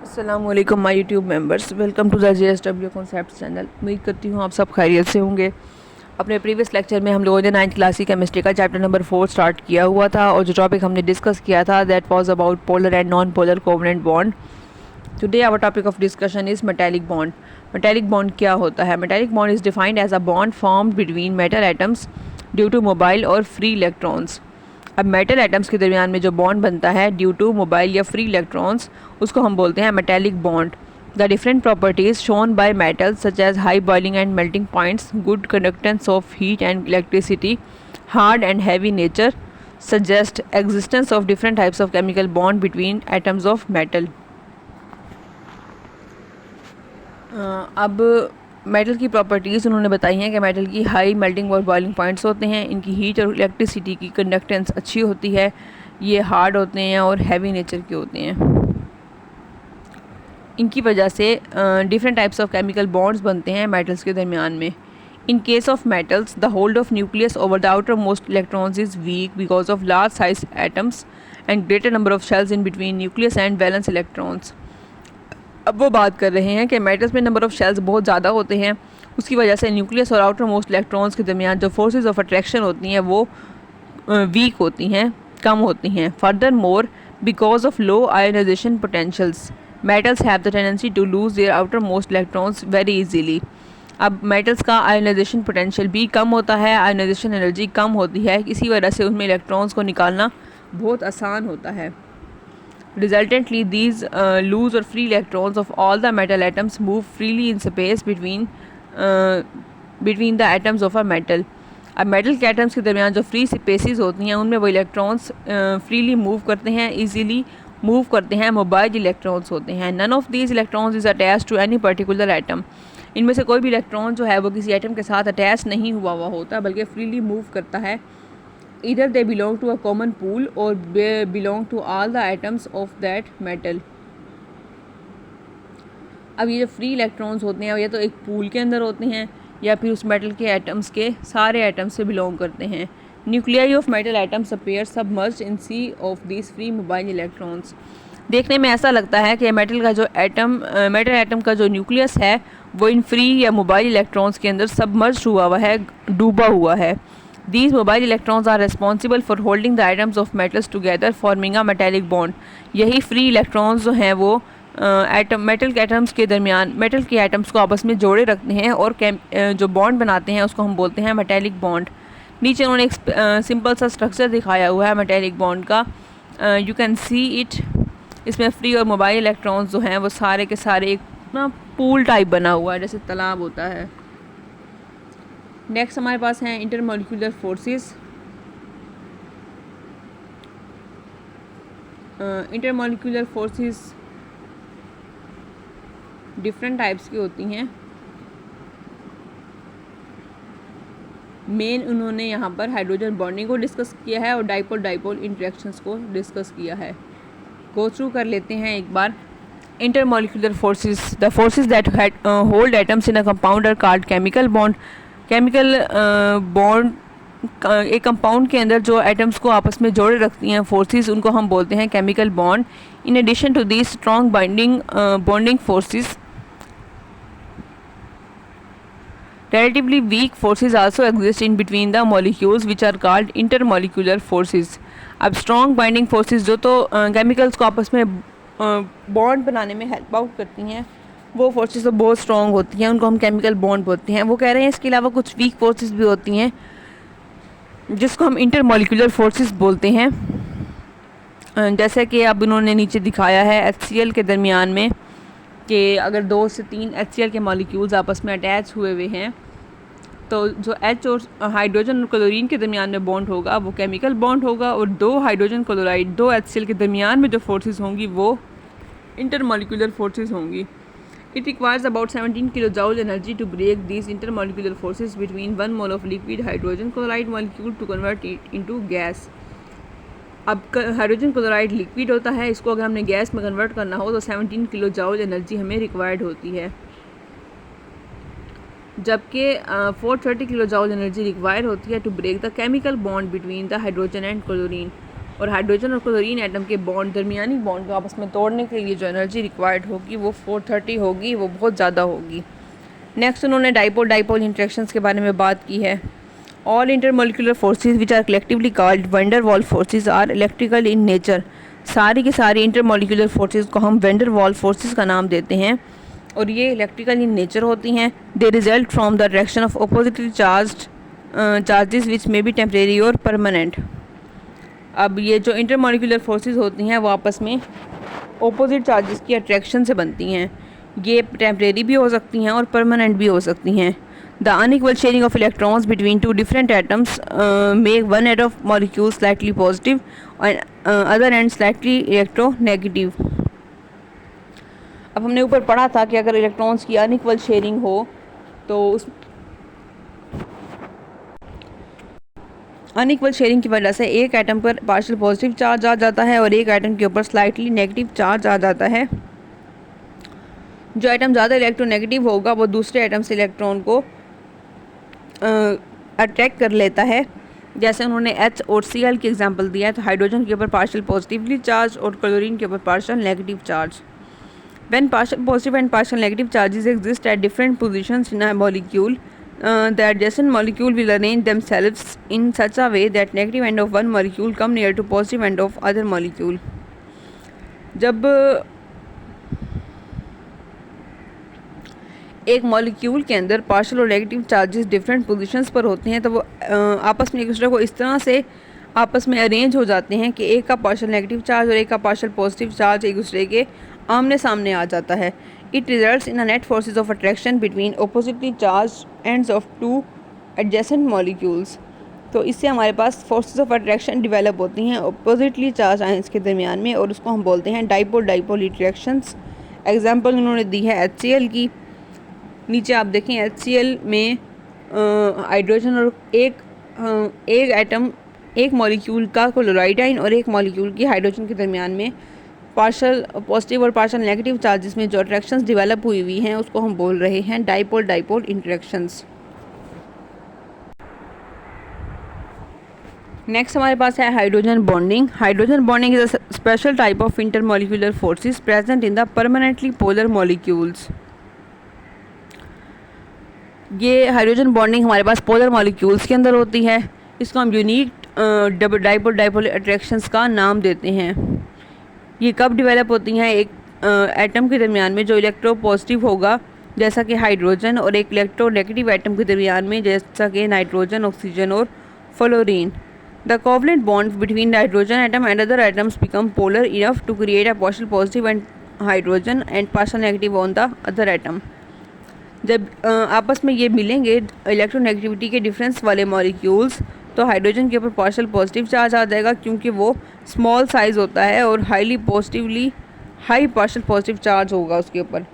अस्सलामुअलैकुम my YouTube members, welcome to the JSW concept channel. उम्मीद करती हूँ आप सब खैरियत से होंगे। अपने प्रीवियस लेक्चर में हम लोगों ने 9th क्लास की केमिस्ट्री का चैप्टर नंबर 4 स्टार्ट किया हुआ था और जो टॉपिक हमने डिस्कस किया था that was about polar and non polar covalent bond. Today our topic of discussion is metallic bond. Metallic bond क्या होता है? Metallic bond is defined as a bond formed between metal atoms due to mobile और free electrons. अब metal atoms के दरमियान में जो bond बनता है ड्यू टू मोबाइल या फ्री इलेक्ट्रॉन्स, उसको हम बोलते हैं metallic bond. The different properties shown bye metals such as high boiling and melting points, good conductance of heat and electricity, hard and heavy nature suggest existence of different types of chemical bond between atoms of metal। अब metal की properties उन्होंने बताई हैं कि metal की high melting और boiling points होते हैं, इनकी हीट और इलेक्ट्रिसिटी की कंडक्टेंस अच्छी होती है, ये हार्ड होते हैं और हैवी नेचर के होते हैं। इनकी वजह से different types of chemical bonds बनते हैं मेटल्स के दरमियान में। In case of metals the hold of nucleus over the outer most electrons is week because of large size atoms and greater number of shells in between nucleus and valence electrons. अब वो बात कर रहे हैं कि metals में number of shells बहुत ज़्यादा होते हैं, उसकी वजह से न्यूक्लियस और आउटर मोस्ट इलेक्ट्रॉन्स के दरमियान जो फोर्सेस ऑफ अट्रैक्शन होती हैं वो वीक होती हैं, कम होती हैं। Furthermore because of low ionization potentials metals have the tendency to lose their outermost electrons very easily. अब मेटल्स का आयोनाइजेशन पोटेंशियल भी कम होता है, आयोनाइजेशन एनर्जी कम होती है, इसी वजह से उनमें इलेक्ट्रॉन्स को निकालना बहुत आसान होता है। Resultantly, these loose or free electrons of all the metal atoms move freely in space between the atoms of a metal। अब मेटल के एटम्स के दरमियान जो फ्री स्पेसिस होती हैं उनमें वो इलेक्ट्रॉन्स फ्रीली मूव करते हैं, इजीली मूव करते हैं, मोबाइल इलेक्ट्रॉन्स होते हैं। None of these electrons is attach to any particular atom. इनमें से कोई भी इलेक्ट्रॉन जो है वो किसी एटम के साथ अटैच नहीं हुआ होता, बल्कि फ्रीली मूव करता है। Either they belong to a common pool or they belong to all the atoms of that metal। अब ये जो फ्री इलेक्ट्रॉन्स होते हैं या तो एक पूल के अंदर होते हैं या फिर उस मेटल के एटम्स के सारे एटम्स से बिलोंग करते हैं। Nuclei of metal atoms appear submerged in sea of these free mobile electrons. देखने में ऐसा लगता है कि मेटल एटम का जो न्यूक्लियस है वो इन फ्री या मोबाइल इलेक्ट्रॉन्स के अंदर सबमर्ज हुआ है, डूबा हुआ है। These mobile electrons are responsible for holding the atoms of metals together, forming a metallic bond। यही free electrons जो हैं वो मेटल के एटम्स के दरमियान मेटल के एटम्स को आपस में जोड़े रखते हैं और जो बॉन्ड बनाते हैं उसको हम बोलते हैं मेटेलिक बॉन्ड। नीचे उन्होंने एक सिंपल सा स्ट्रक्चर दिखाया हुआ है मेटेलिक बॉन्ड का, यू कैन सी इट। इसमें फ्री और मोबाइल इलेक्ट्रॉन्स जो हैं वो सारे के सारे एक ना पूल टाइप बना हुआ है, जैसे तालाब होता है। नेक्स्ट हमारे पास हैं intermolecular forces. Intermolecular forces different types की होती हैं। मेन उन्होंने यहाँ पर हाइड्रोजन बॉन्डिंग को डिस्कस किया है और डाइपोल डाइपोल इंटरेक्शंस को डिस्कस किया है। गो थ्रू कर लेते हैं एक बार। Intermolecular forces, the forces that hold atoms in a compound are called chemical bond. Chemical bond एक कंपाउंड के अंदर जो एटम्स को आपस में जोड़े रखती हैं फोर्सेस, उनको हम बोलते हैं chemical bond. In addition to this strong bonding forces, relatively weak forces also exist in between the molecules which are called intermolecular forces। अब strong binding forces जो तो केमिकल्स को आपस में बॉन्ड बनाने में हेल्प आउट करती हैं, वो फोर्सेस तो बहुत स्ट्रॉन्ग होती हैं, उनको हम केमिकल बॉन्ड बोलते हैं। वो कह रहे हैं इसके अलावा कुछ वीक फोर्सेस भी होती हैं जिसको हम इंटरमॉलिक्यूलर फोर्सेस बोलते हैं। जैसे कि अब उन्होंने नीचे दिखाया है HCl के दरमियान में कि अगर 2 से 3 HCl के मॉलिक्यूल्स आपस में अटैच हुए हुए हैं तो जो H और हाइड्रोजन और क्लोरीन के दरमियान में बॉन्ड होगा वो केमिकल बॉन्ड होगा, और 2 हाइड्रोजन क्लोराइड 2 HCl के दरमियान में जो फोर्सेस होंगी वो इंटरमॉलिक्यूलर फोर्सेस होंगी। It requires about 17 kilojoule energy to break these intermolecular forces between 1 mole of liquid hydrogen chloride molecule to convert it into gas। अब हाइड्रोजन क्लोराइड लिक्विड होता है, इसको अगर हमने गैस में कन्वर्ट करना हो तो 17 किलो जाउल एनर्जी हमें रिक्वायर्ड होती है, जबकि 430 किलो जाउल एनर्जी रिक्वायर होती है to break the chemical bond between the hydrogen and chlorine. और हाइड्रोजन और क्लोरीन एटम के बॉन्ड दरमियानी बॉन्ड को आपस में तोड़ने के लिए जो एनर्जी रिक्वायर्ड होगी वो 430 होगी, वो बहुत ज़्यादा होगी। नेक्स्ट उन्होंने डाइपोल डाइपोल इंटरेक्शंस के बारे में बात की है। All intermolecular forces which are collectively called van der Waals forces are electrical in nature. सारी की सारी इंटरमोलिकुलर फोर्सेस को हम वैन डर वाल्स फोर्सेस का नाम देते हैं और ये इलेक्ट्रिकल इन नेचर होती हैं। They result from the direction of oppositely charges which may be temporary और परमानेंट। अब ये जो इंटरमोलिकुलर फोर्सेस होती हैं वो आपस में ऑपोजिट चार्जेस की अट्रैक्शन से बनती हैं। ये टेम्परेरी भी हो सकती हैं और परमानेंट भी हो सकती हैं। The unequal sharing of electrons between two different atoms make one end of molecule slightly positive और अदर एंड स्लाइटली इलेक्ट्रोनेगेटिव। अब हमने ऊपर पढ़ा था कि अगर इलेक्ट्रॉन्स की अनइक्वल शेयरिंग हो तो उस अनइक्वल शेयरिंग की वजह से एक एटम पर पार्शियल पॉजिटिव चार्ज आ जाता है और एक एटम के ऊपर स्लाइटली नेगेटिव चार्ज आ जाता है। जो एटम ज़्यादा इलेक्ट्रोनेगेटिव होगा वो दूसरे एटम से इलेक्ट्रॉन को अट्रैक्ट कर लेता है। जैसे उन्होंने H और Cl की एग्जांपल दिया है, तो हाइड्रोजन के ऊपर पार्शियल पॉजिटिवली चार्ज और क्लोरीन के ऊपर partial negative charge. When partial positive and partial negative charges exist at different positions in a molecule, the adjacent molecule will arrange themselves in such a way that negative end of one molecule come near to positive end of other molecule. जब एक molecule के अंदर partial और negative charges different positions पर होते हैं तो वो आपस में एक दूसरे को इस तरह से आपस में अरेंज हो जाते हैं कि एक का पार्शियल नेगेटिव चार्ज और एक का पार्शियल पॉजिटिव चार्ज एक दूसरे के आमने सामने आ जाता है। It results in a net forces of attraction between oppositely charge ends of two adjacent molecules. तो इससे हमारे पास फोर्सेस ऑफ अट्रैक्शन डेवलप होती हैं ऑपोजिटली चार्ज आयंस के दरमियान में और उसको हम बोलते हैं डाइपोल डाइपोल इंटरेक्शंस। एग्जांपल उन्होंने दी है HCl की। नीचे आप देखें HCl में हाइड्रोजन और एक एटम एक मॉलिक्यूल का क्लोराइड आयन और एक मॉलिक्यूल की हाइड्रोजन के दरमियान में पार्शियल पॉजिटिव और पार्शियल नेगेटिव चार्जेस में जो अट्रैक्शंस डेवलप हुई हुई हैं उसको हम बोल रहे हैं डाइपोल डाइपोल इंटरेक्शंस। नेक्स्ट हमारे पास है hydrogen bonding. Hydrogen bonding is a special type of intermolecular forces present in the permanently polar molecules. ये हाइड्रोजन बॉन्डिंग हमारे पास पोलर मॉलिक्यूल्स के अंदर होती है। इसको हम यूनिक डाइपोल डाइपोल अट्रैक्शंस का नाम देते हैं। ये कब डेवलप होती हैं? एक एटम के दरमियान में जो इलेक्ट्रो पॉजिटिव होगा जैसा कि हाइड्रोजन और एक इलेक्ट्रो नेगेटिव एटम के दरमियान में जैसा कि नाइट्रोजन, ऑक्सीजन और fluorine. The covalent bonds between hydrogen atom and other atoms become polar enough to create a partial positive and hydrogen and partial negative on the other atom. जब आपस में ये मिलेंगे इलेक्ट्रोनेगेटिविटी के डिफरेंस वाले molecules तो hydrogen के ऊपर पार्शियल पॉजिटिव चार्ज आ जाएगा क्योंकि वो स्मॉल साइज़ होता है और हाई पार्शियल पॉजिटिव चार्ज होगा उसके ऊपर,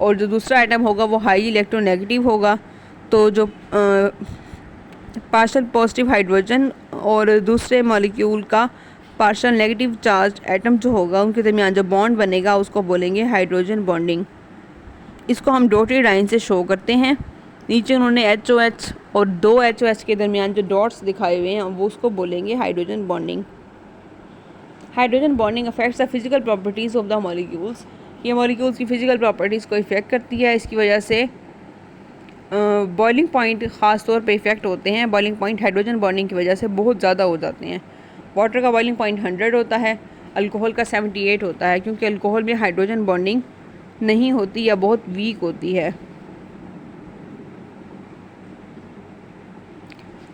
और जो दूसरा एटम होगा वो हाई इलेक्ट्रोनेगेटिव होगा। तो जो पार्शियल पॉजिटिव हाइड्रोजन और दूसरे मॉलिक्यूल का पार्शियल नेगेटिव चार्ज एटम जो होगा उनके दरमियान जो बॉन्ड बनेगा उसको बोलेंगे हाइड्रोजन बॉन्डिंग। इसको हम डॉटेड लाइन से शो करते हैं। नीचे उन्होंने HOH और दो HOH के दरमियान जो डॉट्स दिखाए हुए हैं वो उसको बोलेंगे hydrogen bonding. Hydrogen bonding affects the physical properties of the molecules. ये मॉलिक्यूल्स की फ़िज़िकल प्रॉपर्टीज़ को इफ़ेक्ट करती है। इसकी वजह से बॉइलिंग पॉइंट ख़ास तौर पे इफ़ेक्ट होते हैं। बॉइलिंग पॉइंट हाइड्रोजन बॉन्डिंग की वजह से बहुत ज़्यादा हो जाते हैं। वाटर का बॉइलिंग पॉइंट 100 होता है, अल्कोहल का 78 होता है क्योंकि अल्कोहल में हाइड्रोजन बॉन्डिंग नहीं होती या बहुत वीक होती है,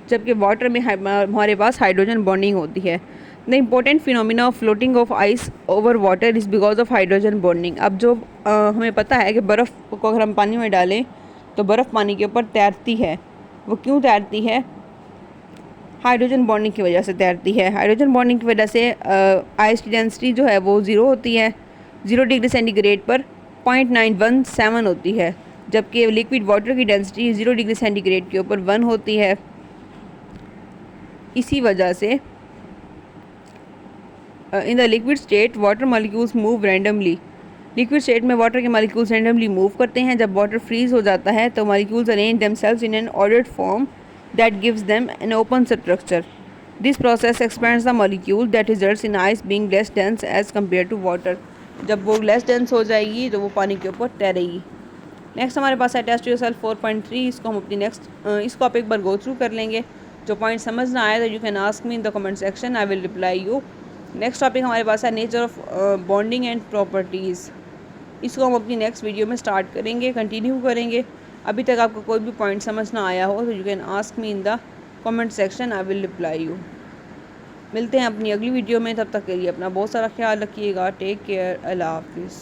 जबकि वाटर में हमारे पास हाइड्रोजन बॉन्डिंग होती है। The important phenomena of floating of ice over water is because of hydrogen bonding. अब जो हमें पता है कि बर्फ़ को अगर हम पानी में डालें तो बर्फ़ पानी के ऊपर तैरती है। वो क्यों तैरती है? हाइड्रोजन बॉन्डिंग की वजह से तैरती है। हाइड्रोजन बॉन्डिंग की वजह से आइस की डेंसिटी जो है वो 0 होती है। 0 डिग्री सेंटीग्रेड पर 0.917 होती है, जबकि लिक्विड वाटर की डेंसिटी 0 डिग्री सेंटीग्रेड के ऊपर 1 होती है। इसी वजह से in the liquid state water molecules move randomly. Liquid state में वाटर के मॉलिक्यूल्स रैंडमली मूव करते हैं। जब वाटर फ्रीज हो जाता है तो molecules arrange themselves in an ordered form that gives them an open structure. This process expands the molecule that results in ice being less dense as compare to water. जब वो less dense हो जाएगी तो वो पानी के ऊपर तैरेगी। Next हमारे पास है टेस्ट योरसेल्फ 4.3। इसको हम अपनी इसको आप एक बार गो थ्रू कर लेंगे। जो पॉइंट समझ ना आए तो you can ask me in the comment section, I will reply you. Next topic हमारे पास है nature of bonding and properties. इसको हम अपनी नेक्स्ट वीडियो में स्टार्ट करेंगे, कंटिन्यू करेंगे। अभी तक आपको कोई भी पॉइंट समझ ना आया हो तो you can ask me in the comment section, I will reply you. मिलते हैं अपनी अगली वीडियो में, तब तक के लिए अपना बहुत सारा ख्याल रखिएगा। टेक केयर, अल्लाह हाफिज़।